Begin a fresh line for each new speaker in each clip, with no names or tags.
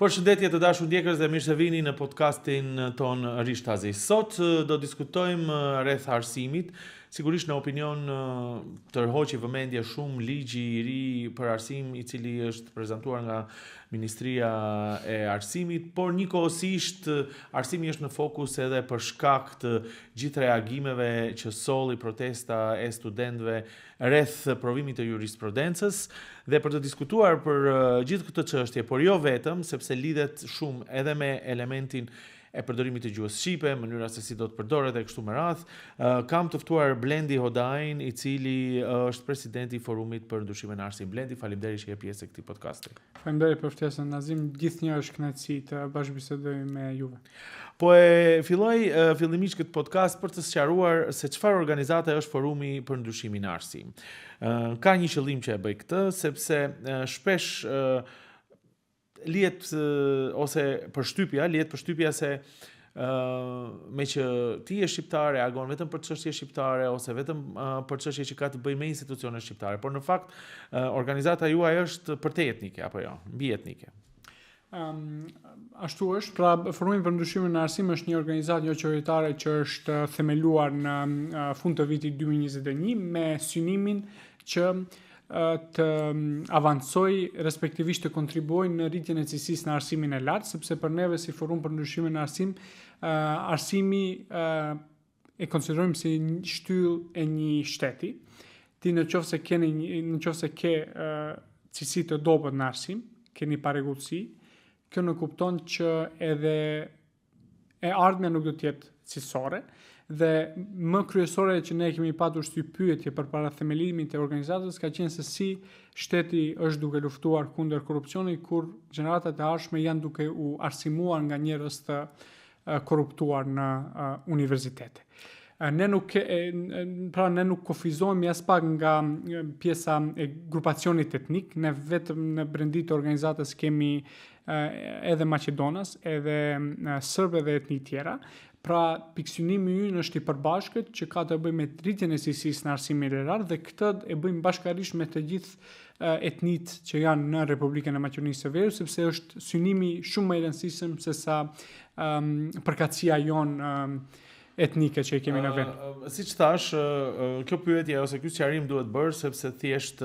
Përshëndetje të dashur ndjekës dhe mirë se vini në podcastin ton Rishtazi. Sot do diskutojmë rreth arsimit. Sigurisht në opinion tërhoqi vëmendje shumë ligji i ri për arsim i cili është prezantuar nga Ministria e Arsimit, por njëkohësisht arsimi është në fokus edhe për shkak të gjithë reagimeve që solli protesta e studentëve rreth provimit të jurisprudencës dhe për të diskutuar për gjithë këtë çështje, por jo vetëm, sepse lidhet shumë edhe me elementin e përdorimit të gjuhës shqipe, mënyra se si do të përdoret e kështu me radhë. Kam të ftuar Blendi Hodajin, i cili është presidenti i Forumit për Ndryshimin në Arsim. Blendi, faleminderit që je pjesë e këtij podcasti.
Faleminderit për ftesën, Nazim. Gjithnjë është kënaqësi të bashkëbisedoj me juve.
Po e filloj fillimisht këtë podcast për të sqaruar se çfarë organizate është Forumi për Ndryshimin në Arsim. Ka një qëllim që e bëj këtë, sepse shpesh lihet përshtypja se me që ti je shqiptar, reagon vetëm për çështje shqiptare ose vetëm për çështje që ka të bëjë me institucionet shqiptare, por në fakt organizata juaj është përtej etnike apo jo, mbi etnike.
Ashtu është, pra Forumi për Ndryshimin në Arsim është një organizatë jo qeveritare që është themeluar në fund të vitit 2021 me synimin që të avancoj, respektivisht të kontribuoj në rritjen e cilësisë në arsimin e lartë, sepse për neve si Forum për Ndryshimin në Arsim, arsimi e konsiderojmë si një shtyllë e një shteti. Ti në qoftë se ke cilësi të dobët në arsim, keni parregullsi, kjo nuk kupton që edhe e ardhmja nuk do të jetë cilësore. Dhe më kryesore që ne kemi patur pyetje përpara themelimit të organizatës ka qenë se si shteti është duke luftuar kundër korrupsionit kur gjeneratat e ardhshme janë duke u arsimuar nga njerëz të korruptuar në universitete. Ne nuk kufizohemi as pak nga pjesa e grupacionit etnik, ne vetëm në brendit të organizatës kemi edhe Maqedonas, edhe Serbë dhe etni tjera. Pra, pikësynimi ynë është i përbashkët që ka të bëjë me rritjen e cilësisë në arsimin e lartë dhe këtë e bëjmë bashkërisht me të gjithë etnitë që janë në Republikën e Maqedonisë së Veriut, sepse është synimi shumë më i rëndësishëm se sa përkatësia jonë etnike që i kemi në vend.
Siç thash, kjo pyetje ose ky sqarim duhet bërë sepse thjesht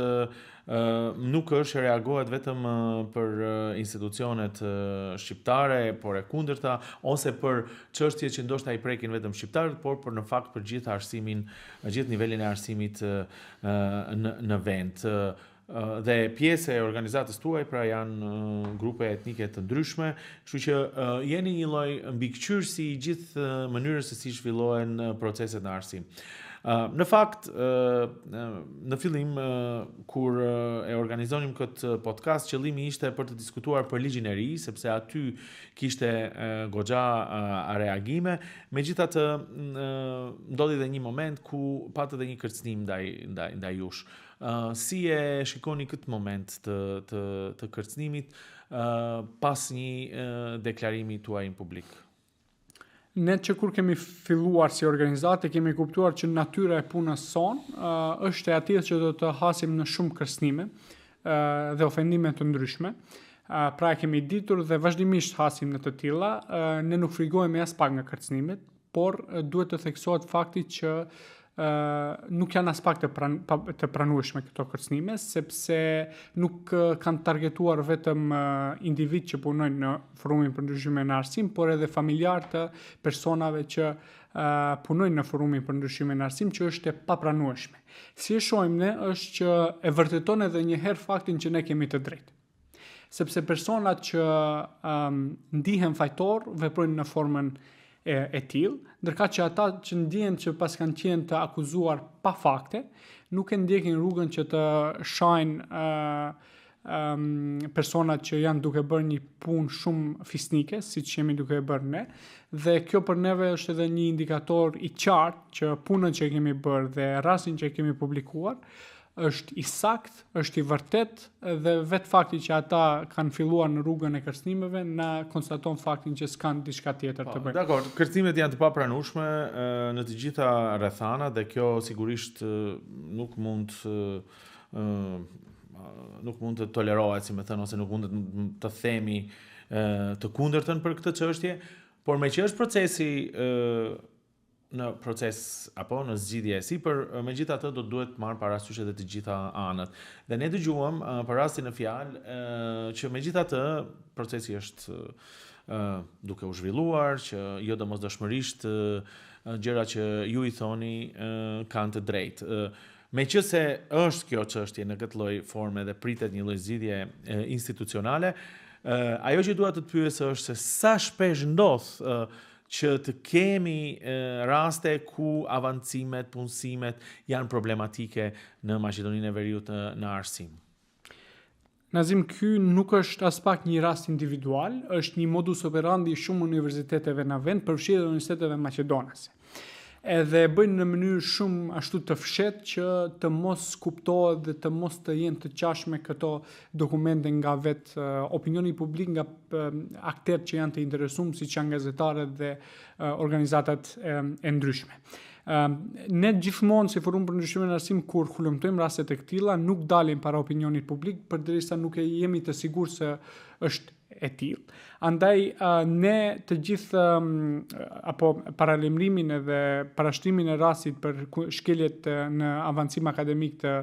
nuk është reagohet vetëm për institucionet shqiptare, por e kundërta, ose për çështje që ndoshta i prekin vetëm shqiptarët, por në fakt për gjithë arsimin, gjithë nivelin e arsimit në vend. Dhe pjesë e organizatës tuaj pra janë grupe etnike të ndryshme, kështu që jeni një lloj mbikëqyrësi i gjithë mënyrës se si zhvillohen proceset në arsim. Në fakt, në fillim, kur e organizonim këtë podcast, qëllimi ishte për të diskutuar për ligjin e ri, sepse aty kishte goxha reagime, megjithatë ndodhi edhe një moment ku patë edhe një kërcënim ndaj jush. Si e shikoni këtë moment të kërcënimit pas një deklarimi tuaj në publik?
Ne që kur kemi filluar si organizatë, kemi kuptuar që natyra e punës sonë është e atillë që do të hasim në shumë kërcënime dhe ofendime të ndryshme. Pra e kemi ditur dhe vazhdimisht hasim në të tilla, ne nuk frikojmë as pak nga kërcënimet, por duhet të theksohet fakti që nuk janë as pak të pranueshme këto kërcënime, sepse nuk kanë targetuar vetëm individ që punojnë në Forumin për Ndryshimin në Arsim, por edhe familjar të personave që punojnë në Forumin për Ndryshimin në Arsim, që është e papranueshme. Si e shohim ne është që e vërteton edhe një herë faktin që ne kemi të drejtë. Sepse personat që ndihen fajtor veprojnë në formën e tillë, ndërka që ata që ndihen që pas kanë qenë të akuzuar pa fakte, nuk e ndjekin rrugën që të shajnë personat që janë duke bërë një punë shumë fisnike, siç jemi duke e bërë ne, dhe kjo për neve është edhe një indikator i qartë që punën që kemi bërë dhe rastin që kemi publikuar është i sakt, është i vërtet dhe vetë fakti që ata kanë filluar në rrugën e kërcënimeve na konstaton faktin që s'kan diçka tjetër të bëjnë.
Dakor, kërcënimet janë të papranueshme në të gjitha rrethanat dhe kjo sigurisht nuk mund të tolerohet, si më thënë, ose nuk mund të themi të kundërtën për këtë çështje, por me që është procesi në proces apo në zgjidhje megjithatë do duhet të marrë parasysh edhe të gjitha anët. Dhe ne dëgjuam për rastin në fjalë që megjithatë procesi është duke u zhvilluar, që jo domosdoshmërisht gjëra që ju i thoni kanë të drejtë. Meqense është kjo çështje në këtë lloj forme dhe pritet një lloj zgjidhje institucionale, ajo që dua të pyes është se sa shpesh ndodh që të kemi raste ku avancimet, punësimet janë problematike në Maqedoninë e Veriut në arsim.
Nazim, ky nuk është as pak një rast individual, është një modus operandi shumë universiteteve në vend, përfshirë dhe universiteteve maqedonase. Edhe bëjnë në mënyrë shumë ashtu të fshet që të mos kuptohet dhe të mos të jenë të qashme këto dokumente nga vetë opinioni publik, nga akterët që janë të interesuar, siç janë gazetarët dhe organizatat e ndryshme. Ne gjithmonë si Forum për Ndryshimin në Arsim, kur hulumtojmë raste të këtilla, nuk dalim para opinionit publik përderisa nuk jemi të sigurt se është e tillë. Andaj ne të gjithë apo paralemrimin edhe parashtrimin e rastit për shkeljet në avancim akademik të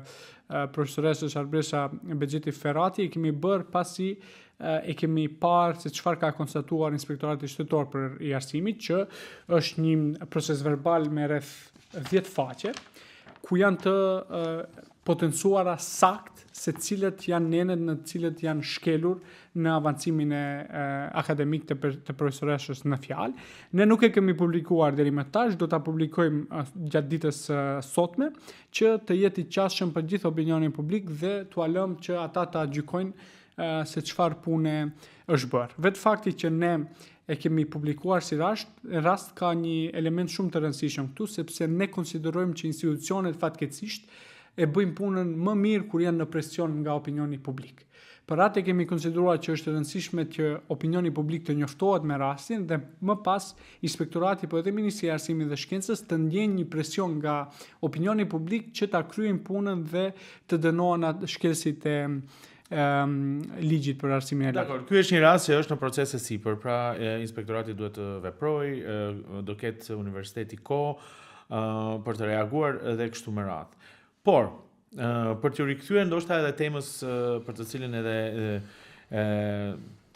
profesoresës Arbresa Bexheti Ferrati e kemi bërë pasi e kemi parë se çfarë ka konstatuar Inspektorati Shtetor për i arsimit, që është një proces verbal me rreth 10 faqe, ku janë të potencuara sakt se cilët janë nenet në cilët janë shkelur në avancimin akademik të profesoreshës në fjalë. Ne nuk e kemi publikuar deri më tash, do ta publikojmë gjatë ditës sotme, që të jetë i qasshëm për gjithë opinionin publik dhe t'u lëmë që ata ta gjykojnë se çfarë pune është bërë. Vetë fakti që ne e kemi publikuar si rast ka një element shumë të rëndësishëm këtu, sepse ne konsiderojmë që institucionet fatkeqësisht e bëjmë punën më mirë kur janë në presion nga opinioni publik. Për atë kemi konsideruar që është e rëndësishme që opinioni publik të njoftohet me rastin dhe më pas Inspektorati po edhe Ministria e Arsimit dhe Shkencës të ndjejnë një presion nga opinioni publik që ta kryejnë punën dhe të dënohen atë shkelësit e ligjit për arsimin e lartë.
Dakor, ky është një rast që është në proces e sipër, pra Inspektorati duhet të veprojë, do ketë universiteti kohë për të reaguar dhe kështu me radhë. Por, për të rikthyer ndoshta edhe temës për të cilën edhe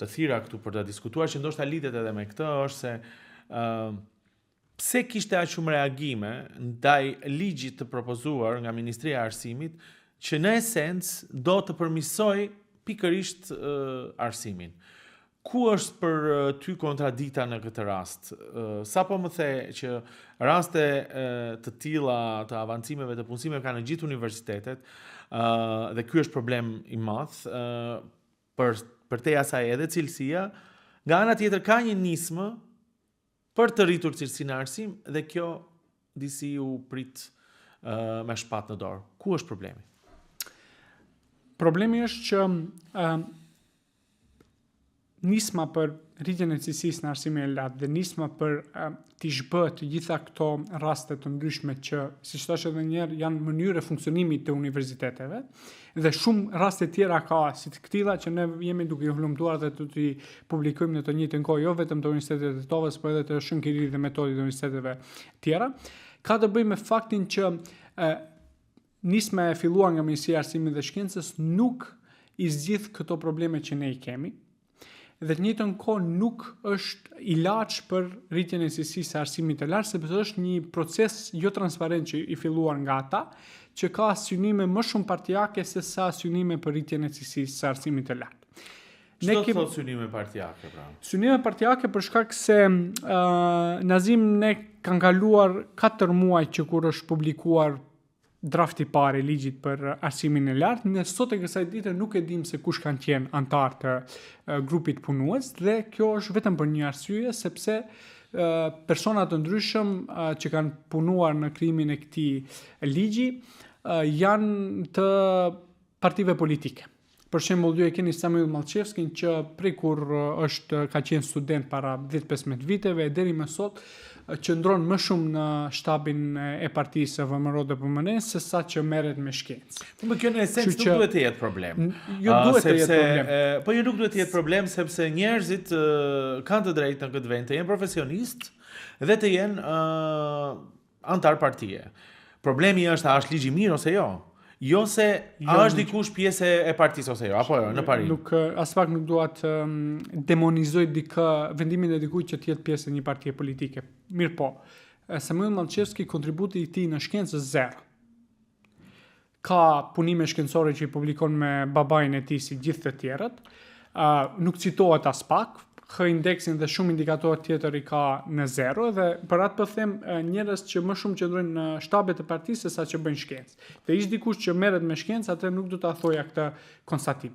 të thira këtu për të diskutuar, që ndoshta lidhet edhe me këtë, është se pse kishte aq shumë reagime ndaj ligjit të propozuar nga Ministria e Arsimit, që në esencë do të përmirësoj pikërisht arsimin. Ku është për ty kontradikta në këtë rast? Sapo më the që raste të tilla të avancimeve të punësimeve kanë në gjithë universitetet dhe ky është problem i madh për te asaj edhe cilësia, nga ana tjetër ka një nismë për të rritur cilësinë e arsim dhe kjo disi u prit me shpatë në dorë. Ku është problemi?
Problemi është që nisma për rritjen e cilësisë në arsimin e lartë dhe nisma për t'i zhbë të gjitha këto raste të ndryshme që, siç thash edhe një herë, janë mënyrë funksionimit të universiteteve dhe shumë raste tjera ka si të këtilla që ne jemi duke i hulumtuar dhe të t'i publikojmë në të njëjtën kohë, jo vetëm të universitetet e Tovës, por edhe të Shënkirit dhe metodit të universiteteve tjera, ka të bëjë me faktin që nisma e filluar nga Ministria e Arsimit dhe Shkencës nuk i zgjidh këto probleme që ne i kemi, dhe të njëjtën kohë nuk është ilaç për rritjen e cilësisë së arsimit të lartë, sepse është një proces jo transparent që i filluar nga ata, që ka synime më shumë partijake se sa synime për rritjen e cilësisë së arsimit të lartë.
Çfarë thotë synime partijake pra?
Synime partijake për shkak se Nazim, ne kanë kaluar 4 muaj që kur është publikuar drafti parë i ligjit për arsimin e lartë, ne sot e kësaj dite nuk e dim se kush kanë qenë antar të grupit punues dhe kjo është vetëm për një arsye, sepse persona të ndryshëm që kanë punuar në krijimin e këtij ligji janë të partive politike. Për shembull, ju e keni Samuel Malchevskin që prej kur ka qenë student para 10-15 viteve deri më sot qëndron më shumë në shtabin e partisë VMRO dhe PMN se sa që merret me shkencë.
Po kjo në esencë nuk duhet të jetë problem.
Jo duhet të jetë problem.
Po jo nuk duhet të jetë problem sepse njerëzit kanë të drejtë në këtë vend të jenë profesionistë dhe të jenë antar partie. Problemi është a është ligji mirë ose jo? Jo se a është dikush pjesë e partisë ose jo, apo jo, në pari.
Nuk as pak nuk dua të demonizoj vendimin e dikujt që të jetë pjesë e një partie politike. Mirë po. Samuel Malçevski kontributi i tij në shkencë zero. Ka punime shkencore që i publikon me babain e tij si gjithë të tjerët. Nuk citohet as pak. H-indeksin dhe shumë indikatorë tjetër i ka në zero dhe për atë po them njerëz që më shumë qëndrojnë në shtabet e partisë se sa që bëjnë shkencë. Dhe ish dikush që merret me shkencë, atë nuk do ta thoja këtë konstatim.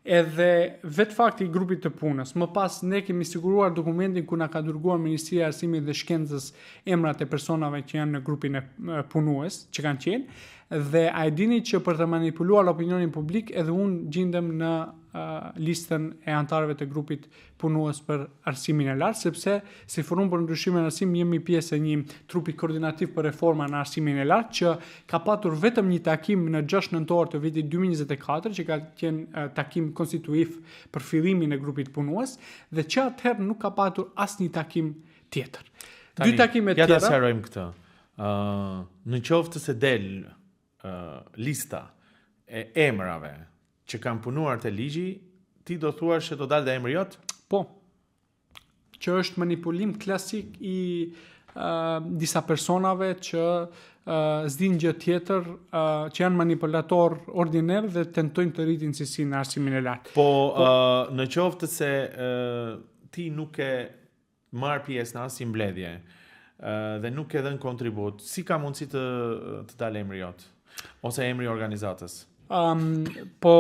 Edhe vetë fakti i grupit të punës, më pas ne kemi siguruar dokumentin ku na ka dërguar Ministria e Arsimit dhe Shkencës emrat e personave që janë në grupin e punues, që kanë qenë, dhe a e dini që për të manipuluar opinionin publik edhe unë gjindem në listën e antarëve të grupit punues për arsimin e lartë, sepse si Forum për Ndryshimin e Arsimit jemi pjesë e një trupi koordinativ për reforma në arsimin e lartë që ka patur vetëm një takim në 6 nëntor të vitit 2024, që ka qenë takim konstituiv për fillimin e grupit punues dhe që atëherë nuk ka patur asnjë takim tjetër. Dy takime tjera.
Ja ta sqarojmë këtë. Në qoftë se del lista e emrave që kanë punuar te ligji, ti do thuash se do dalë dhe emri jot?
Po. Që është manipulim klasik i disa personave që s'din gjë tjetër, që janë manipulator ordiner dhe tentojnë të rritin cilësinë në arsimin e lartë.
Po, në qoftë se ti nuk e marr pjesë në asnjë mbledhje dhe nuk e dhën kontribut, si ka mundësi të dalë emri jot ose emri organizatës?
Po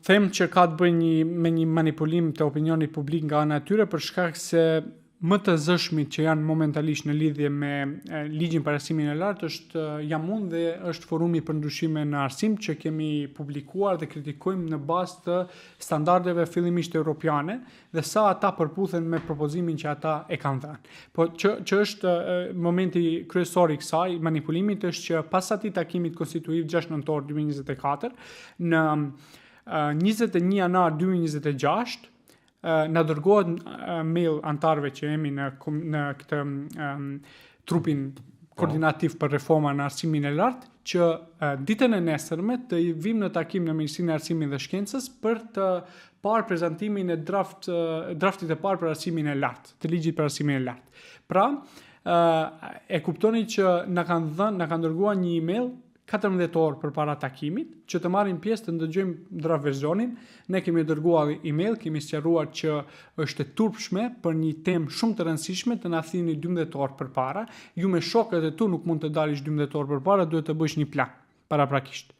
them që ka të bëjë me një manipulim të opinionit publik nga ana e tyre për shkak se më të zëshmit që janë momentalisht në lidhje me ligjin për arsimin e lartë është jam unë dhe është Forumi për Ndryshime në Arsim që kemi publikuar dhe kritikojmë në bazë të standardeve fillimisht europiane dhe sa ata përputhen me propozimin që ata e kanë dhënë. Po që është momenti kryesor i kësaj manipulimit është që pas atij takimit konstituiv 6 nëntor 2024 në 21 janar 2026 na dërgohet mail antarëve që jemi në këtë trupin koordinativ për reforma në arsimin e lartë që ditën e nesërme të vim në takim në Ministrinë e Arsimit dhe Shkencës për të parë prezantimin e draftit e parë për arsimin e lartë, të ligjit për arsimin e lartë. Pra, e kuptoni që na kanë dërguar një email 14 orë për para takimit, që të marrim pjesë të ndëgjojmë draft versionin. Ne kemi dërguar email, kemi sqaruar që është e turpshme për një temë shumë të rëndësishme të na thini 12 orë për para. Ju me shokët e tu nuk mund të dalish 12 orë për para, duhet të bësh një plan, paraprakisht.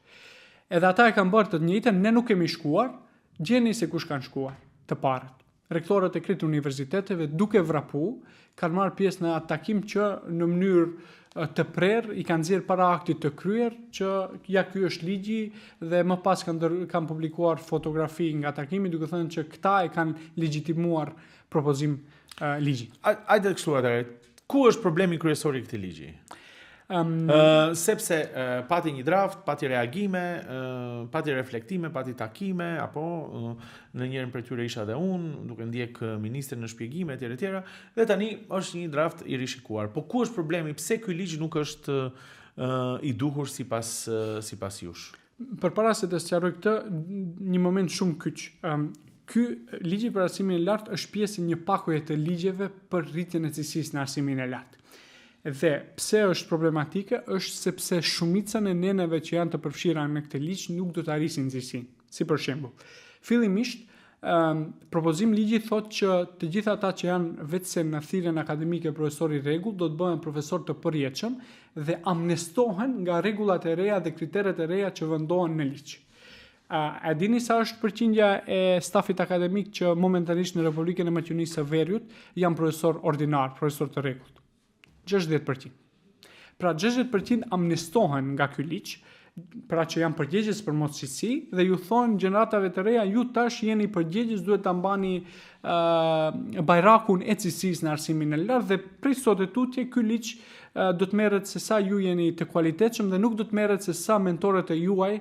Edhe ata e kanë bërë të njëjtën, ne nuk kemi shkuar, gjeni se kush kanë shkuar, të parët. Rektorët e kritë universiteteve duke vrapu, kanë marrë pjesë në atë takim që në mënyrë të prerë i kanë nxjerrë para aktit të kryer që ja ky është ligji dhe më pas kanë publikuar fotografi nga takimi duke thënë që këta e kanë legjitimuar propozim ligji.
Hajde kështu atëherë. Ku është problemi kryesor i këtij ligji? Sepse pati një draft, pati reagime, pati reflektime, pati takime, apo në njërin për tyre isha dhe unë, duke ndjek ministrin në shpjegime etj. Dhe tani është një draft i rishikuar. Po ku është problemi? Pse ky ligj nuk është i duhur sipas jush?
Përpara se të sqaroj këtë, një moment shumë kyç. Ky ligji për arsimin e lartë është pjesë e një pakoje të ligjeve për rritjen e cilësisë në arsimin e lartë. Dhe pse është problematike është sepse shumica e neneve që janë të përfshira në këtë ligj nuk do të arrisin cilësinë. Si për shembull, fillimisht propozim ligji thotë që të gjithë ata që janë vetëse në thirrjen akademike profesor i rregull do të bëhen profesor të përjetshëm dhe amnestohen nga rregullat e reja dhe kriteret e reja që vendohen në ligj. A dini sa është përqindja e stafit akademik që momentanisht në Republikën e Maqedonisë së Veriut janë profesor ordinar, profesor të rregullt? 60%. Pra 60% amnestohen nga ky ligj pra që janë përgjegjës për mos cilësi, dhe ju thonë gjeneratave të reja, ju tash jeni përgjegjës, duhet ta mbani bajrakun e cilësisë në arsimin e lartë, dhe prej sot e tutje ky ligj do të merret se sa ju jeni të kualitetshëm dhe nuk do të merret se sa mentorët e juaj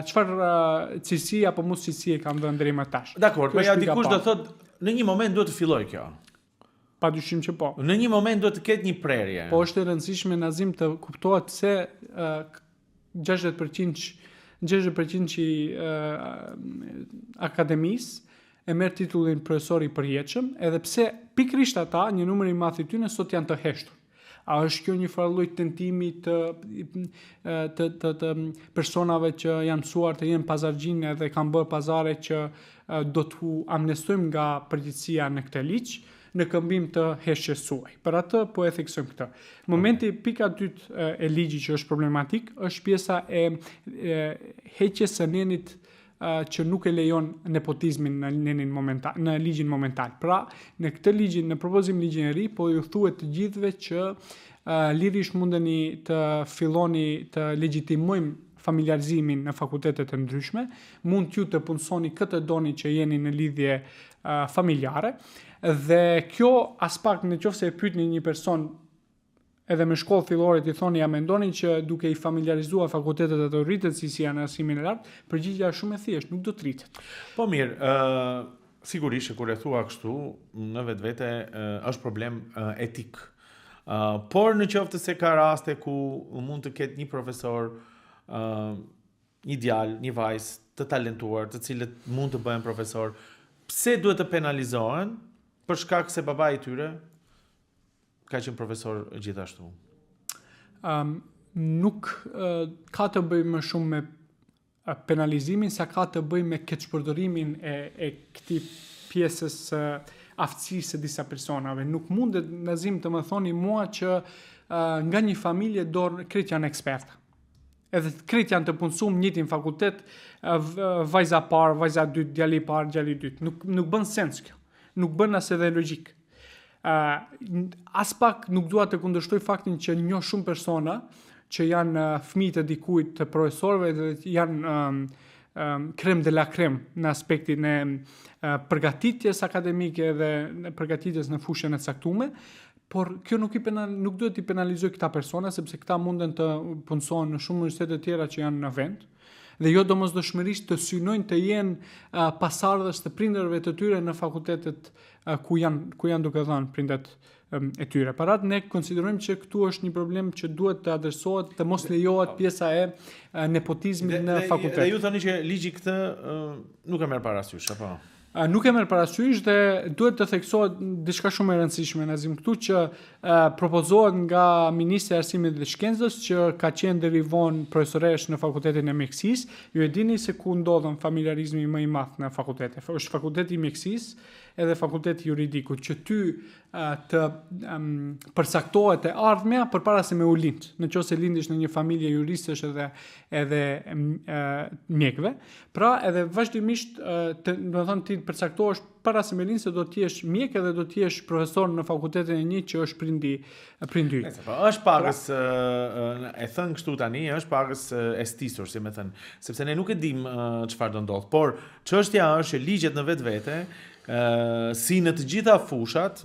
çfarë cilësi apo mos cilësi e kanë dhënë deri më tash.
Dakor, po ja dikush do thotë në një moment duhet të filloj kjo.
Padyshim që po.
Në një moment duhet të ketë një prerje.
Po është e rëndësishme Nazim të kuptohet se 60% i akademisë e merr titullin profesor i përjetshëm, edhe pse pikërisht ata, një numër i madh i tyre sot janë të heshtur. A është kjo një farë lloj tentimi të personave që janë mësuar të jenë pazargjinë dhe kanë bërë pazare që do t'u amnestojmë nga përgjegjësia në këtë ligj, në këmbim të heshjes suaj. Për atë po e theksojmë këtë. Momenti pika dytë e ligjit që është problematik është pjesa e heqjes së nenit që nuk e lejon nepotizmin në nenin momental, në ligjin momental. Pra, në këtë ligjin, në propozim ligjin e ri, po ju thuhet të gjithëve që lirisht mundeni të filloni të legjitimojmë familiarizimin në fakultetet e ndryshme, mund t'ju të punësoni këtë doni që jeni në lidhje familjare, dhe kjo as pak në qoftë se e pyetni një person edhe me shkollë fillore ti thoni ja mendoni që duke i familiarizuar fakultetet e të rritet si janë në arsimin e lartë, përgjigjja është shumë e thjeshtë, nuk do të rritet.
Po mirë, sigurisht kur e thua kështu, në vetvete është problem etik. Por në qoftë se ka raste ku mund të ketë një profesor, një djalë, një vajzë të talentuar, të cilët mund të bëhen profesor, pse duhet të penalizohen për shkak se babai i tyre ka qenë profesor gjithashtu?
Nuk ka të bëjë më shumë me penalizimin, sa ka të bëjë me keqpërdorimin e këtij pjesës aftësisë së disa personave. Nuk mundet Nazim të më thoni mua që nga një familje krejt janë eksperta. Edhe krejt janë të punësuar në njëjtin fakultet, vajza parë, vajza dytë, djali parë, djali dytë. Nuk bën sens kjo. Nuk bën as edhe logjik. As pak nuk dua të kundërshtoj faktin që njoh shumë persona që janë fëmijë të dikujt të profesorëve dhe janë krem de la krem në aspektin e përgatitjes akademike dhe përgatitjes në fushën e caktuar, por kjo nuk duhet i penalizoj këta persona sepse këta munden të punësohen në shumë universitete të tjera që janë në vend. Dhe jo domosdoshmërisht të synojnë të jenë pasardhës të prindërve të tyre në fakultetet ku janë duke dhënë prindët e tyre. Parat ne konsiderojmë që këtu është një problem që duhet të adresohet, të mos lejohet pjesa e nepotizmit në fakultet.
Dhe ju thoni që ligji këtë nuk e merr parasysh, apo?
Nuk e merr parasysh dhe duhet të theksohet diçka shumë e rëndësishme Nazim këtu që propozohet nga Ministri i Arsimit dhe Shkencës që ka qenë deri vonë profesoresh në Fakultetin e Mjekësisë. Ju e dini se ku ndodhen familiarizmi më i madh në fakultete. Është Fakulteti i Mjekësisë edhe Fakulteti Juridikut, që ty të përcaktohet e ardhmja përpara se me u lind. Nëse lindesh në një familje juristësh edhe mjekëve, pra edhe vazhdimisht do të thonë ti përcaktohesh para se me lind se do të jesh mjek edhe do të jesh profesor në fakultetin e një që është prindi yt.
Është pagës e thën kështu tani, është pagës e stisur, si më thën, sepse ne nuk e dim çfarë do ndodh, por çështja është që ligjet në vetvete si në të gjitha fushat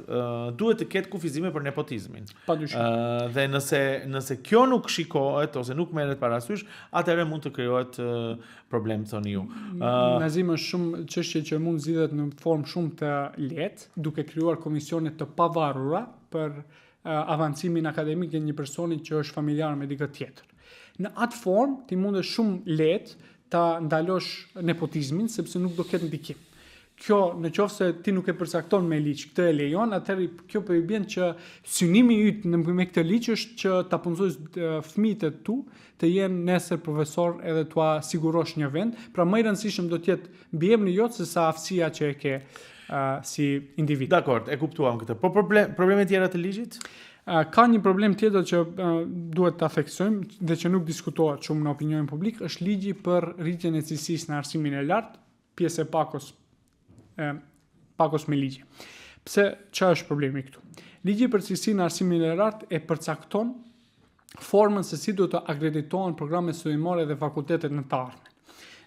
duhet të ketë kufizime për nepotizmin. Dhe nëse kjo nuk shikohet ose nuk merret parasysh, atëherë mund të krijohet problem, thoni ju.
Nazim, është shumë çështje që mund zgjidhet në formë shumë të lehtë, duke krijuar komisione të pavarura për avancimin akademik të një personi që është familjar me dikë tjetër. Në atë formë ti mundesh shumë lehtë ta ndalosh nepotizmin sepse nuk do ketë ndikim. Kjo në qoftë se ti nuk e përcakton me ligj, këtë e lejon, atëherë kjo po i bën që synimi yt me këtë ligj është që ta punësojë fëmijët e tu të jenë nesër profesor edhe t'ua sigurosh një vend. Pra më i rëndësishëm do të jetë mbiemri jot se sa aftësia që e ke si individ.
Dakor, e kuptuam këtë. Po probleme tjera të ligjit?
Ka një problem tjetër që duhet ta theksojmë dhe që nuk diskutohet shumë në opinionin publik, është ligji për rritjen e cilësisë në arsimin e lartë, pjesë e pakos me ligje. Pse çfarë është problemi këtu? Ligji për cilësinë në arsimin e lartë e përcakton formën se si duhet të akreditohen programet studimore dhe fakultetet në të ardhmen.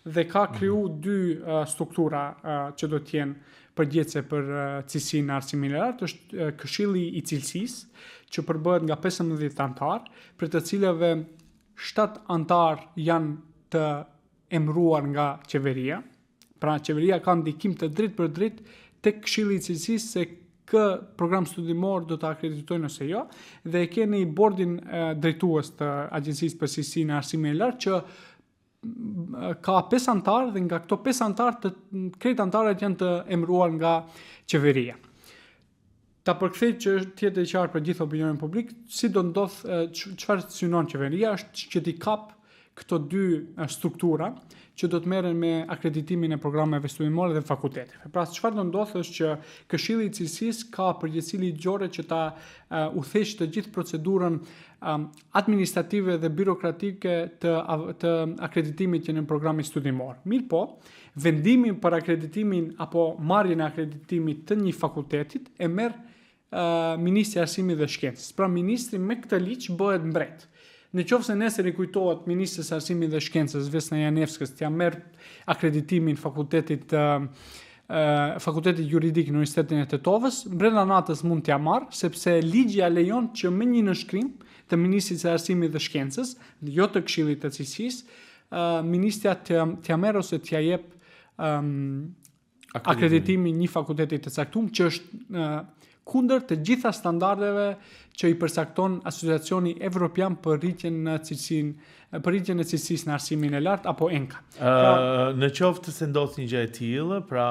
Dhe ka kriju dy struktura që do të jenë përgjithëse për cilësinë e arsimit të lartë, është Këshilli i Cilësisë, që përbëhet nga 15 antar, për të cilëve 7 antar janë të emëruar nga qeveria. Pra qeveria ka ndikim të drejtë për drejtë tek Këshilli i Cilësisë se kë program studimor do të akreditojnë ose jo, dhe e keni bordin drejtues të Agjencisë për Cilësinë e Arsimit të lartë që ka 5 antarë dhe nga këto 5 antarë krejt antarët janë të emëruar nga qeveria. Ta përkthej që tjetë e qartë për gjithë opinionin publik, si do ndodhë, çfarë synon qeveria është që t'i kap këto dy struktura që do të merren me akreditimin e programeve studimore dhe fakulteteve. Pra, çfarë do ndodhë është që Këshilli i Cilësisë ka përgjegjësi ligjore që ta udhëheqë të gjithë procedurën administrative dhe birokratike të akreditimit që në programi studimor. Mirë po, vendimin për akreditimin apo marrjen e akreditimit të një fakultetit e merr Ministri i Arsimit dhe Shkencës. Pra, ministri me këtë ligj bëhet mbret. Në qoftë se nesër i kujtohet Ministrisë së Arsimit dhe Shkencës Vesna Janevskës t'ia merr akreditimin fakultetit juridik në Universitetin e Tetovës, brenda natës mund t'ia marr, sepse ligji ja lejon që me një nënshkrim të Ministrit së Arsimit dhe Shkencës, jo të Këshillit të Cilësisë, ministrja t'ia merr ose t'ia jep akreditimin një fakulteti të caktuar që është kundër të gjitha standardeve që i përcakton Asociacioni Evropian për rritjen e cilësisë në arsimin e lartë apo ENQA.
Në qoftë se ndodh një gjë e tillë, pra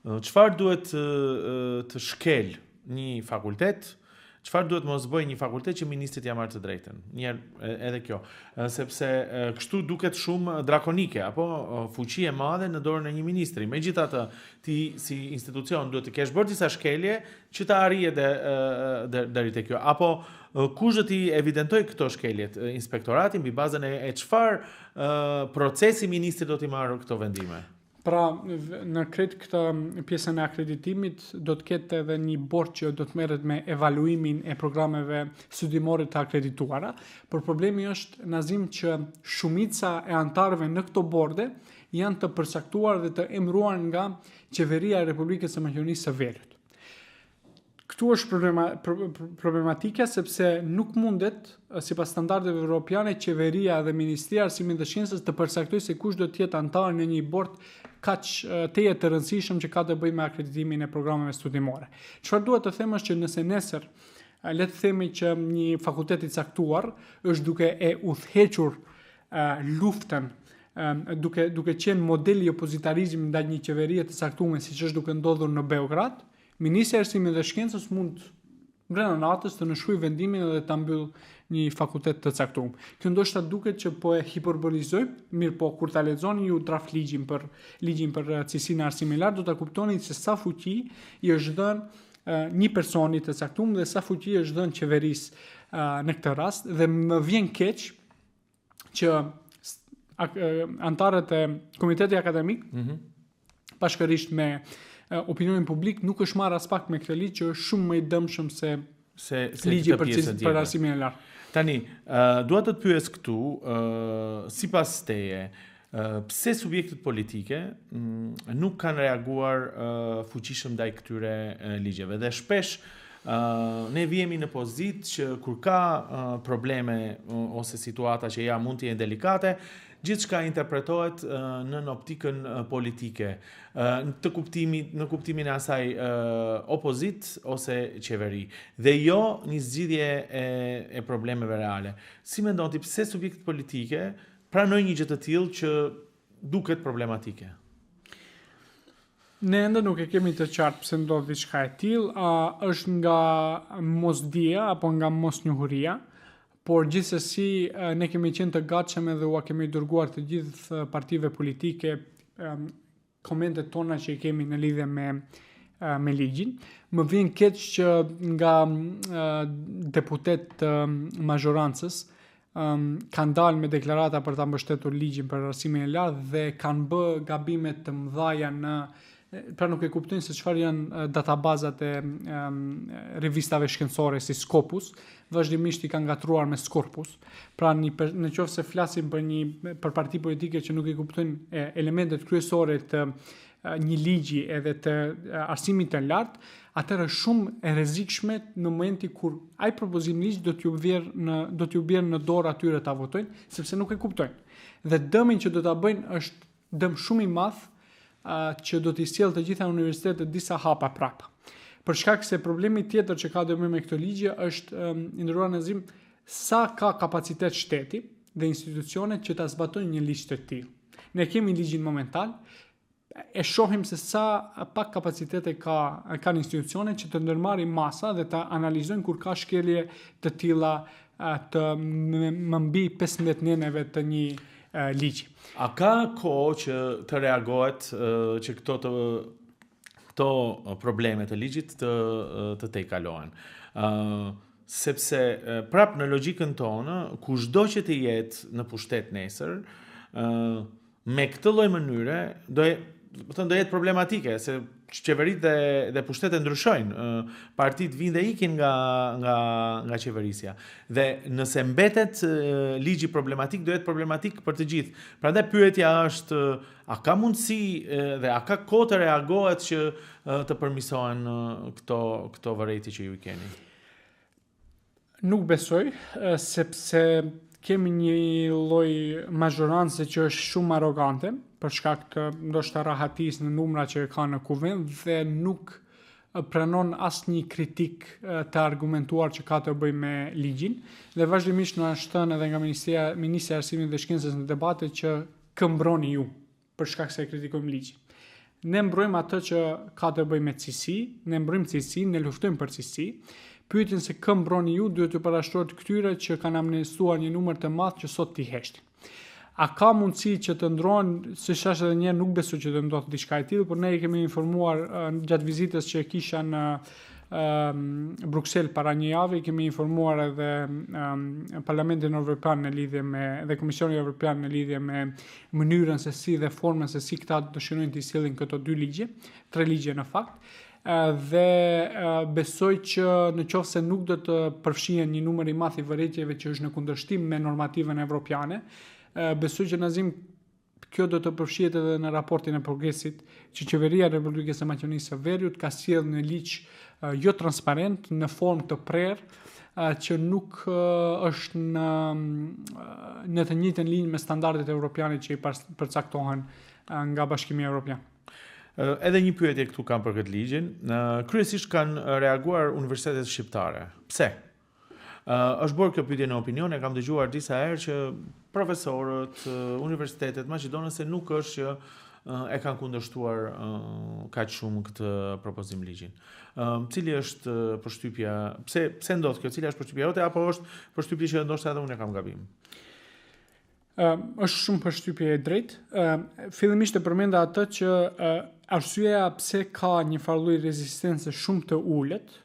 çfarë duhet të shkel një fakultet? Çfarë duhet mos bëj një fakultet që ministrit ja marrë të drejtën? Njëherë edhe kjo, sepse kështu duket shumë drakonike, apo fuqi e madhe në dorën e një ministri. Megjithatë, ti si institucion duhet të kesh bërë disa shkelje që të arrije deri te kjo. Apo kush do t'i evidentoj këto shkeljet? Inspektorati mbi bazën e çfarë procesi ministri do t'i marrë këto vendime?
Pra, në krejt këtë pjesën e akreditimit, do të ketë edhe një bord që do të merret me evaluimin e programeve studimore të akredituara, por problemi është Nazim që shumica e antarëve në këto borde janë të përcaktuar dhe të emëruar nga Qeveria e Republikës së Maqedonisë së Veriut. Këtu është problematika sepse nuk mundet, sipas standardeve evropiane, qeveria dhe Ministria e Arsimit dhe Shkencës të përcaktojë se kush do të jetë antar në një bord kaq teje të rëndësishëm që ka të bëjë me akreditimin e programeve studimore. Çfarë duhet të them është që nëse nesër le të themi që një fakultet i caktuar është duke e udhëhequr luftën duke qenë modeli opozitarizmi ndaj një qeverie të caktuar siç është duke ndodhur në Beograd, Ministri i Arsimit dhe Shkencës mund brenda natës të nënshkruajë vendimin dhe ta mbyll një fakultet të caktuar. Kjo ndoshta duket që po e hiperbolizoj, mirë po kur ta lexoni ju draft ligjin për cilësinë e arsimit të lartë, do ta kuptoni se sa fuqi i është dhënë një personi të caktuar dhe sa fuqi është dhënë qeverisë në këtë rast, dhe më vjen keq që antarët e komiteti akademik, bashkërisht me opinionin publik, nuk është marrë as pak me këtë ligj që është shumë më i dëmshëm se ligji për arsimin e lartë.
Tani, dua të pyes këtu, sipas teje, pse subjektet politike nuk kanë reaguar fuqishëm ndaj këtyre ligjeve? Dhe shpesh ne vihemi në pozitë që kur ka probleme ose situata që ja mund të jenë delikate, gjithçka interpretohet në optikën politike, në kuptimin e asaj opozit ose qeveri, dhe jo një zgjidhje e problemeve reale. Si mendon ti pse subjektet politike pranojnë një gjë të tillë që duket problematike?
Ne ende nuk e kemi të qartë pse ndodh diçka e tillë, është nga mosdija apo nga mosnjohuria. Por gjithsesi ne kemi qenë të gatshëm dhe ua kemi dërguar të gjithë partive politike komentet tona që i kemi në lidhje me ligjin. Më vjen keq që nga deputet të mazhorancës kanë dalë me deklarata për ta mbështetur ligjin për arsimin e lartë dhe kanë bë gabime të mëdha në pra nuk e kuptojnë se çfarë janë databazat e revistave shkencore si Scopus, vazhdimisht i kanë gatruar me Scorpus. Pra në qoftë se flasim për parti politike që nuk i kuptojnë elementet kryesore të një ligji edhe të arsimit të lartë, atëherë shumë e rrezikshme në momenti kur ai propozim ligj do t'ju bjerë në dorë atyre ta votojnë, sepse nuk e kuptojnë. Dhe dëmin që do ta bëjnë është dëm shumë i madh që do t'i sjellë të gjitha universitetet disa hapa prapa. Për shkak se problemi tjetër që ka të bëjë me këtë ligje është nderuar Nazim, sa ka kapacitet shteti dhe institucionet që ta zbatojnë një ligj të tillë. Ne kemi ligjin momental, e shohim se sa pak kapacitete kanë institucionet që të ndërmarrin masa dhe të analizojnë kur ka shkelje të tilla të më mbi 15 neneve të një ligji.
A ka kohë që të reagohet që këto probleme të ligjit të tejkalohen? Sepse prap në logjikën tonë, kushdo që të jetë në pushtet nesër, me këtë lloj mënyre do jetë problematike, se qeveritë dhe pushtetet ndryshojnë, partitë vinë dhe ikin nga qeverisja. Dhe nëse mbetet ligji problematik, do jetë problematik për të gjithë. Prandaj pyetja është, a ka mundësi dhe a ka kohë të reagohet që të përmirësohen këto vërejtje që ju i keni?
Nuk besoj, sepse kemi një lloj mazhoranse që është shumë arrogante, për shkak të ndoshta rahatisë në numra që ka në kuvend dhe nuk pranon asnjë kritik të argumentuar që ka të bëjë me ligjin dhe vazhdimisht na shtën edhe nga Ministria e Arsimit dhe Shkencës në debate që kë mbroni ju për shkak se kritikojmë ligjin. Ne mbrojmë atë që ka të bëjë me cilësi, ne mbrojmë cilësi, ne luftojmë për cilësi. Pyetjen se kë mbroni ju duhet të parashtrohet këtyre që kanë amnestuar një numër të madh që sot t'i heshtin. A ka mundësi që të ndrohen, siç është edhe një nuk besoj që të ndodhë diçka e tillë, por ne i kemi informuar gjatë vizitës që kisha në Bruxelles para një javë, i kemi informuar edhe Parlamentin Evropian në lidhje me dhe Komisionin Evropian në lidhje me mënyrën se si dhe formën se si këta dëshirojnë të sjellin këto 2 ligje, 3 ligje në fakt. Dhe besoj që në qoftë se nuk do të përfshihen një numër i madh i vërejtjeve që është në kundërshtim me normativën evropiane, besoj që Nazim kjo do të përfshihet edhe në raportin e progresit që Qeveria e Republikës së Maqedonisë së Veriut ka sjellë në ligj jo transparent në formë të prerë që nuk është në të njëjtën linjë me standardet evropiane që i përcaktohen nga Bashkimi Evropian.
Edhe një pyetje këtu kam për këtë ligjin. Kryesisht kanë reaguar universitetet shqiptare. Pse? Është bërë kjo pyetje në opinion, e kam dëgjuar disa herë që profesorët, universitetet maqedonase nuk është që e kanë kundërshtuar kaq shumë këtë propozim ligjin. Cili është përshtypja? Pse ndodh kjo? Cila është përshtypja jote apo është përshtypje që ndoshta edhe unë kam gabim?
Është shumë përshtypje e drejtë. Fillimisht e përmenda atë që arsyeja pse ka një farë lloj rezistence shumë të ulët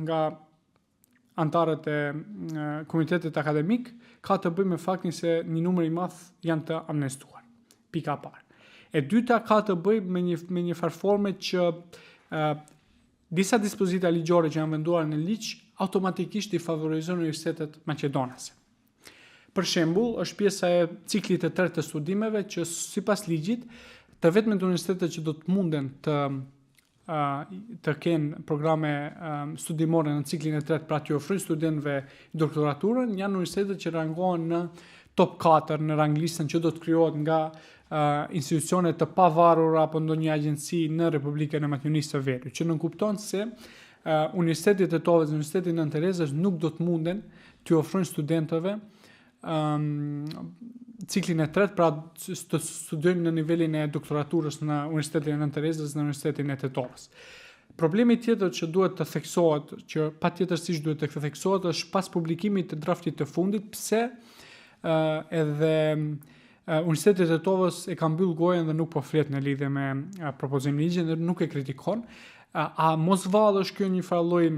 nga antarët e komitetit akademik ka të bëjë me faktin se një numër i madh janë të amnestuar. Pika e parë. E dyta ka të bëjë me një farë forme që disa dispozita ligjore që janë venduar në ligj automatikisht i favorizojnë universitetet maqedonase. Për shembull, është pjesa e ciklit të 3 të studimeve që sipas ligjit të vetmet universitetet që do të munden të kenë programe studimore në ciklin e 3, pra të ofrojnë studentëve doktoraturën, janë universitetet që rangohen në top 4 në ranglistën që do të krijohet nga institucione të pavarura apo ndonjë agjenci në Republikën e Maqedonisë së Veriut, që nënkupton se Universiteti i Tetovës dhe Universiteti i Nën Terezës nuk do të munden të ofrojnë studentëve ciklin e 3, pra të studiojnë në nivelin e doktoraturës në Universitetin e Nën Terezës dhe në Universitetin e Tetovës. Problemi tjetër që duhet të theksohet, që patjetërsisht duhet të theksohet, është pas publikimit të draftit të fundit, pse edhe Universiteti i Tetovës e ka mbyll gojen dhe nuk po flet në lidhje me propozim ligjin dhe nuk e kritikon. A mos vallë është kjo një farë lloj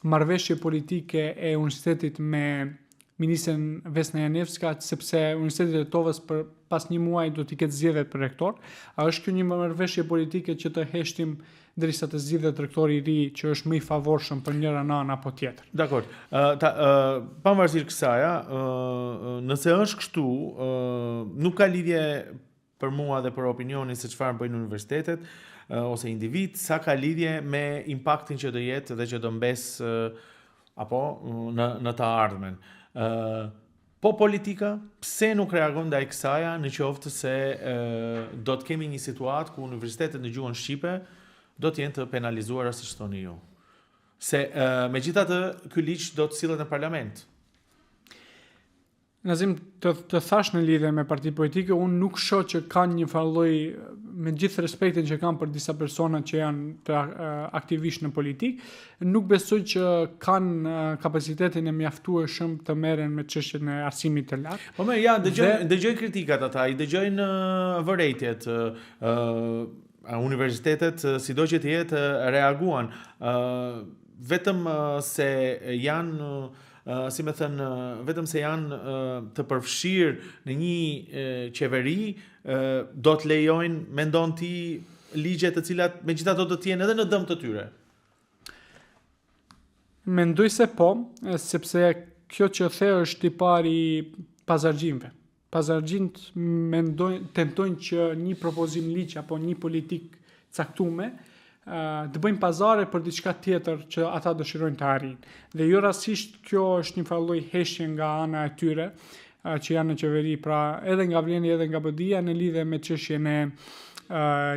marrëveshje politike e universitetit me ministrin Vesna Janevska, sepse Universiteti i Letovës për pas një muaji do t'i ketë zgjedhjet për rektor. A është kjo një marrëveshje politike që të heshtim derisa të zgjidhet rektori i ri që është më i favorshëm për njëra anë apo tjetër?
Dakor. Pavarësisht kësaj, nëse është kështu, nuk ka lidhje për mua dhe për opinionin se çfarë bëjnë universitetet ose individ, sa ka lidhje me impaktin që do jetë dhe që do mbes apo në të ardhmen. Po politika, pse nuk reagon ndaj kësaja në qoftë se do të kemi një situatë ku universitetet në gjuhën shqipe do të jenë të penalizuara siç thoni ju. Se megjithatë ky ligj do të sillet në parlament.
Nazim, të thash në lidhje me parti politike, unë nuk shoh që kanë një farlloj, me gjithë respektin që kanë për disa persona që janë të aktivisht në politik, nuk besoj që kanë kapacitetin e mjaftueshëm të merren me çështjen e arsimit të lartë.
Po dëgjoj kritikat ata, i dëgjojnë vërejtjet, universitetet, sido që të jetë, reaguan, vetëm se janë si me thënë, vetëm se janë të përfshirë në një qeveri, do të lejojnë, mendon ti, ligje të cilat megjithatë do të jenë edhe në dëm të tyre?
Mendoj se po, sepse kjo që the është i pari pazargjimve. Pazargjimët tentojnë që një propozim ligj apo një politik caktume të bëjmë pazare për diçka tjetër që ata dëshirojnë të arrijnë. Dhe jo rastësisht kjo është një farë lloj heshje nga ana e tyre që janë në qeveri, pra edhe nga Vleni edhe nga BD-ja në lidhje me çështjen e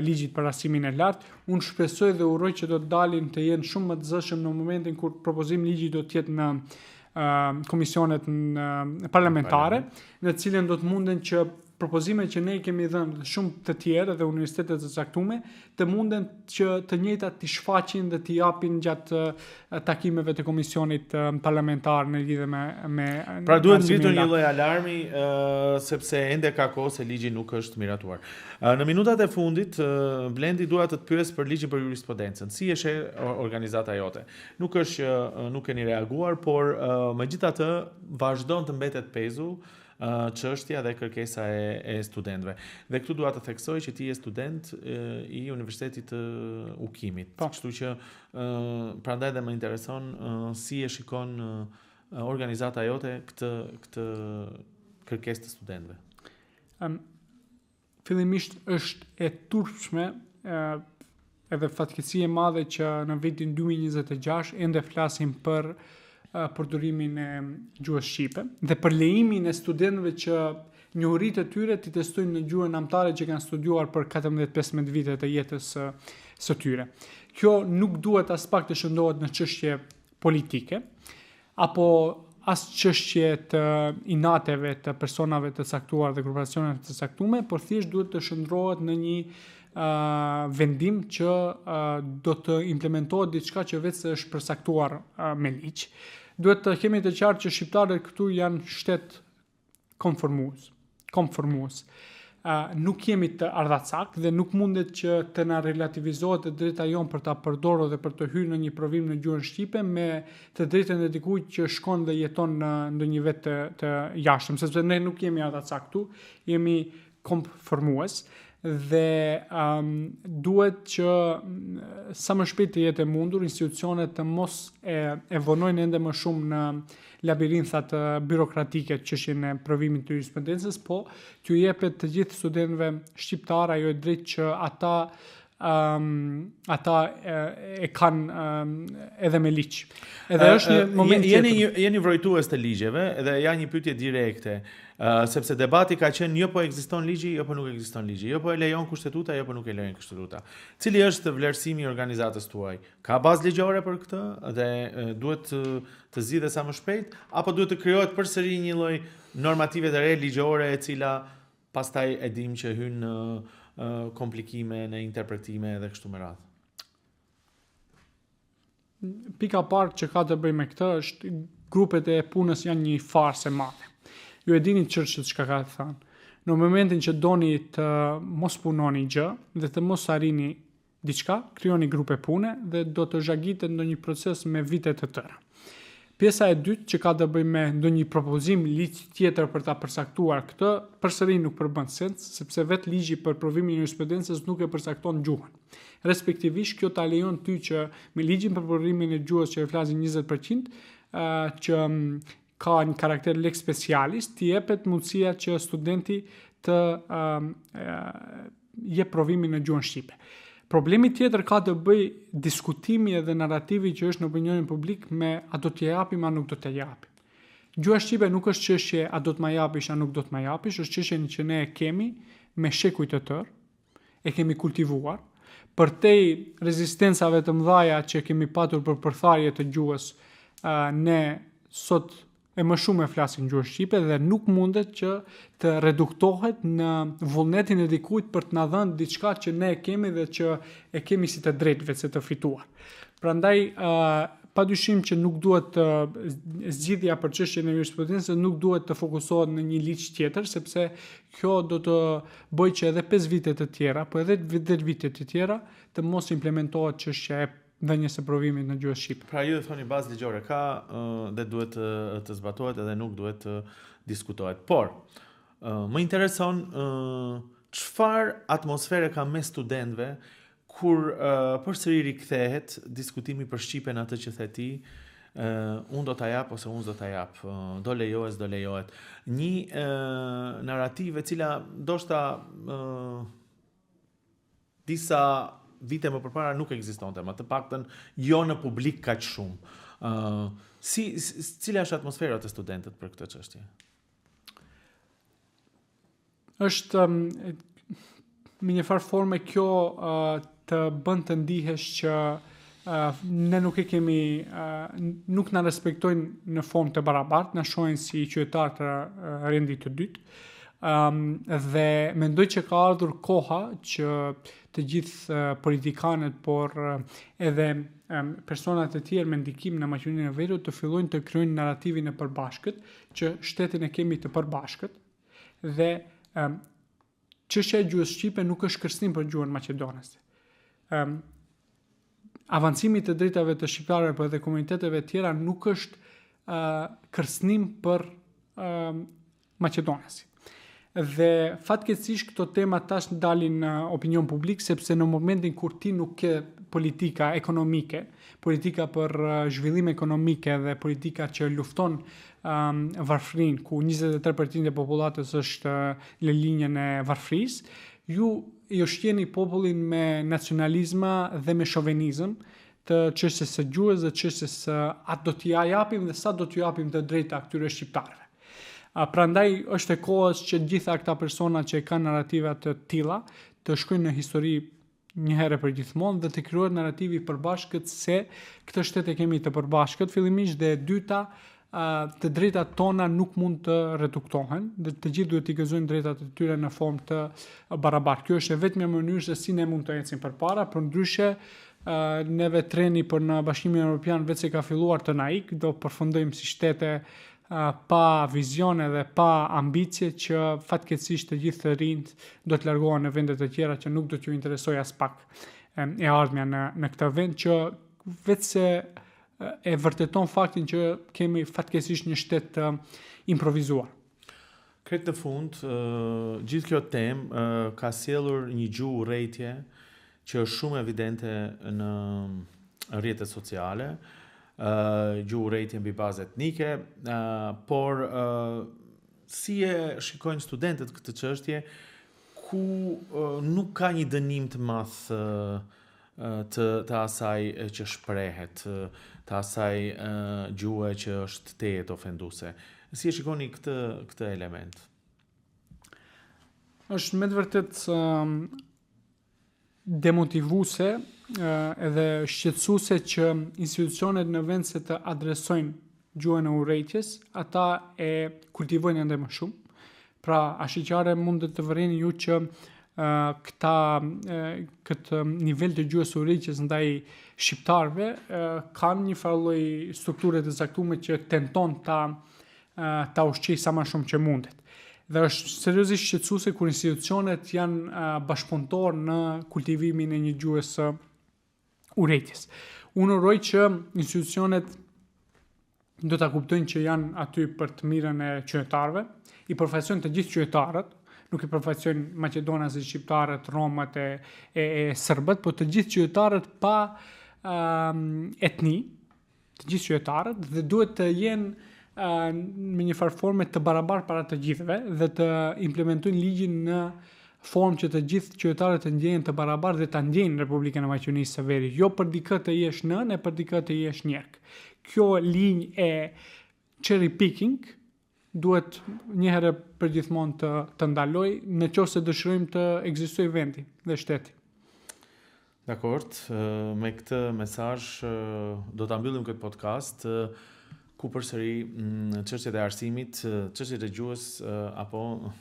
ligjit për arsimin e lartë. Unë shpresoj dhe uroj që do të dalin të jenë shumë më të zëshëm në momentin kur propozimi i ligjit do të jetë në komisionet parlamentare, në të cilën do të munden që propozimet që ne i kemi dhënë dhe shumë të tjerë dhe universitetet të caktuara të munden që të njëjtat t'i shfaqin dhe t'i japin gjatë takimeve të komisionit parlamentar në lidhje me
pra duhet ngritur një lloj alarmi sepse ende ka kohë se ligji nuk është miratuar. Në minutat e fundit Blendi dua të pyes për ligjin për jurisprudencën. Si e sheh organizata jote? Nuk keni reaguar, por megjithatë vazhdon të mbetet pezu çështja dhe kërkesa e studentëve. Dhe këtu dua të theksoj që ti je student i Universitetit të Ukimit. Kështu që prandaj dhe më intereson si e shikon organizata jote këtë kërkesë të studentëve.
Fillimisht është e turpshme edhe fatkeqësi e madhe që në vitin 2026 ende flasim për përdorimin e gjuhës shqipe dhe për lejimin e studentëve që njohuritë e tyre t'i testojnë në gjuhën anëtare që kanë studiuar për 14-15 vite të jetës së tyre. Kjo nuk duhet as pak të shëndohet në çështje politike apo as çështje të inateve të personave të caktuar dhe korporacioneve të caktuara, por thjesht duhet të shndrohet në një vendim që do të implementohet diçka që vetë është përcaktuar me ligj. Duhet të kemi të qartë që shqiptarët këtu janë shtet konformues. Nuk jemi të ardhacak dhe nuk mundet që të na relativizohet e drejta jonë për ta përdorur dhe për të hyrë në një provim në gjuhën shqipe me të drejtën e dikujt që shkon dhe jeton në ndonjë vend të jashtëm, sepse ne nuk jemi ardhacak këtu, jemi konformues. Dhe duhet që sa më shpejt të jetë e mundur institucionet të mos e vonojnë ende më shumë në labirinthat birokratike çështjen e provimit të jurisprudencës, po t'ju jepet të gjithë studentëve shqiptar ajo e drejtë që ata e kanë edhe me ligj. Edhe është një moment
jeni vrojtues të ligjeve dhe janë një pyetje direkte. Sepse debati ka qenë jo po ekziston ligji, jo po nuk ekziston ligji, jo po e lejon kushtetuta, jo po nuk e lejon kushtetuta. Cili është vlerësimi i organizatës tuaj? Ka bazë ligjore për këtë dhe duhet të zgjidhet sa më shpejt apo duhet të krijohet përsëri një lloj normative të re ligjore e cila pastaj e dim që hyn në komplikime, në interpretime dhe kështu me radhë?
Pika parë që ka të bëjë me këtë është grupet e punës janë një farsë e madhe. Ju e dini Churchill çka ka thënë. Në momentin që doni të mos punoni gjë dhe të mos arrini diçka, krijoni grupe pune dhe do të zhagitet në një proces me vite të tëra. Pjesa e dytë që ka të bëjë me ndonjë propozim ligj tjetër për ta përcaktuar këtë, përsëri nuk përbën sens, sepse vetë ligji për provimin e jurisprudencës nuk e përcakton gjuhën. Respektivisht, kjo ta lejon ty që me ligjin për provimin e gjuhës që e flasin 20%, që ka një karakter lex specialis, t'i jepet mundësia që studenti të jep provimin në gjuhën shqipe. Problemi tjetër ka të bëj diskutimi edhe narrativi që është në opinionin publik me a do t'ja japim a nuk do t'ja japim. Gjuha shqipe nuk është çështje a do t'ma japish a nuk do t'ma japish, është çështje që ne e kemi me shekuj të tërë, e kemi kultivuar, përtej rezistencave të mëdhaja që kemi patur për përtharje të gjuhës, ne sot e më shumë e flasin gjuhën shqipe dhe nuk mundet që të reduktohet në vullnetin e dikujt për të na dhënë diçka që ne e kemi dhe që e kemi si të drejtë vetë të fituar. Prandaj padyshim që nuk duhet zgjidhja për çështjen e jurisprudencës nuk duhet të fokusohet në një ligj tjetër, sepse kjo do të bëjë që edhe 5 vite të tjera, po edhe 10 vite të tjera të mos implementohet çështja e dhënies së provimit në gjuhën shqipe.
Pra ju thoni bazë ligjore ka dhe duhet të zbatohet edhe nuk duhet të diskutohet. Por më intereson çfarë atmosfere ka mes studentëve kur përsëri rikthehet diskutimi për shqipen atë që the ti, unë do ta jap ose unë do ta jap, do lejohet. Një narrative cila ndoshta disa vite më përpara nuk ekzistonte, më të paktën jo në publik kaq shumë. Cila është atmosfera të studentët për këtë çështje?
Është me një farë forme kjo të bën të ndihesh që ne nuk e kemi, nuk na respektojnë në formë të barabartë, na shohin si qytetar të rendit të dytë. Dhe mendoj që ka ardhur koha që të gjithë politikanët, por edhe personat e tjerë me ndikim në Maqedoninë e Veriut të fillojnë të kryejnë narrativin e përbashkët, që shtetin e kemi të përbashkët dhe çështja e gjuhës shqipe nuk është kërcënim për gjuhën maqedonase. Avancimi të drejtave të shqiptarëve por edhe komuniteteve tjera nuk është kërcënim për maqedonasin. Dhe fatkeqësisht këto tema tash dalin në opinion publik, sepse në momentin kur ti nuk ke politika ekonomike, politika për zhvillim ekonomike dhe politika që lufton varfërinë, ku 23% e popullatës është në linjën e varfërisë, ju ushqeni popullin me nacionalizma dhe me shovenizëm të çështjes së gjuhës dhe çështjes së a do t'ja japim dhe sa do t'ju japim të drejta këtyre shqiptarëve. Prandaj është e kohës që gjitha këta persona që kanë narrativa të tilla të shkojnë në histori një herë për gjithmonë dhe të krijohet narrativi i përbashkët se këtë shtet e kemi të përbashkët fillimisht dhe e dyta të drejtat tona nuk mund të reduktohen dhe të gjithë duhet t'i gëzojnë drejtat e tyre në formë të barabartë. Kjo është e vetmja mënyrë se si ne mund të ecim përpara, përndryshe neve treni për në Bashkimin Evropian vetë se ka filluar të na ikë, do përfundojmë si shtete pa vizione dhe pa ambicie që fatkeqësisht të gjithë të rinjt do të largohen në vende të tjera që nuk do t'ju interesojë as pak e ardhmja në këtë vend që vetë se e vërteton faktin që kemi fatkeqësisht një shtet të improvizuar.
Krejt në fund, gjithë kjo temë ka sjellur një gjuhë urrejtje që është shumë evidente në rrjetet sociale, gjuhë urrejtje mbi bazë etnike, por si e shikojnë studentët këtë çështje ku nuk ka një dënim të madh të asaj që shprehet, të asaj gjuhe që është tejet ofenduese. Si e shikoni këtë element?
Është me të vërtet demotivuese edhe shqetësuese që institucionet në vend se të adresojnë gjuhën e urrejtjes, ata e kultivojnë ende më shumë. Pra, ashiqare mund të vëreni ju që këtë nivel të gjuhës urrejtjes ndaj shqiptarëve kanë një farë lloj strukture të caktuar që tenton ta ushqej sa më shumë që mundet. Dhe është seriozisht shqetësuese kur institucionet janë bashkëpunëtor në kultivimin e një gjuhës së urrejtjes. Unë uroj që institucionet do ta kuptojnë që janë aty për të mirën e qytetarëve, i përfaqësojnë të gjithë qytetarët, nuk i përfaqësojnë maqedonasit, shqiptarët, romat e serbët, por të gjithë qytetarët pa etni, të gjithë qytetarët, dhe duhet të jenë me një farë forme të barabartë para të gjithëve dhe të implementojnë ligjin në formë që të gjithë qytetarët të ndjehen të barabartë dhe ta ndjejnë Republikën e Maqedonisë së Veriut, jo për dikë të jesh nën e për dikë të jesh njerk. Kjo linjë e cherry picking duhet një herë përgjithmonë të ndaloj nëse dëshirojmë të ekzistojë vendi dhe shteti.
Dakord, me këtë mesazh do ta mbyllim këtë podcast ku përsëri çështjet e arsimit, çështjet e gjuhës apo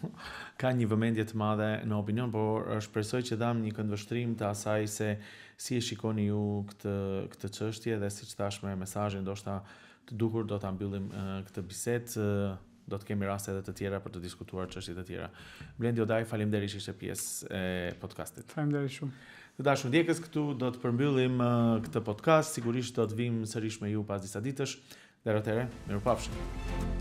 ka një vëmendje të madhe në opinion, por shpresoj që dam një këndvështrim të asaj se si e shikoni ju këtë çështje dhe siç thash me mesazhin ndoshta të duhur do ta mbyllim këtë bisedë. Do të kemi raste edhe të tjera për të diskutuar çështje të tjera. Blendi Odaj, faleminderit që ishte pjesë e podcastit.
Faleminderit shumë.
Të dashur ndjekës, këtu do të përmbyllim këtë podcast. Sigurisht do të vim sërish me ju pas disa ditësh. Deri atëherë, mirupafshim.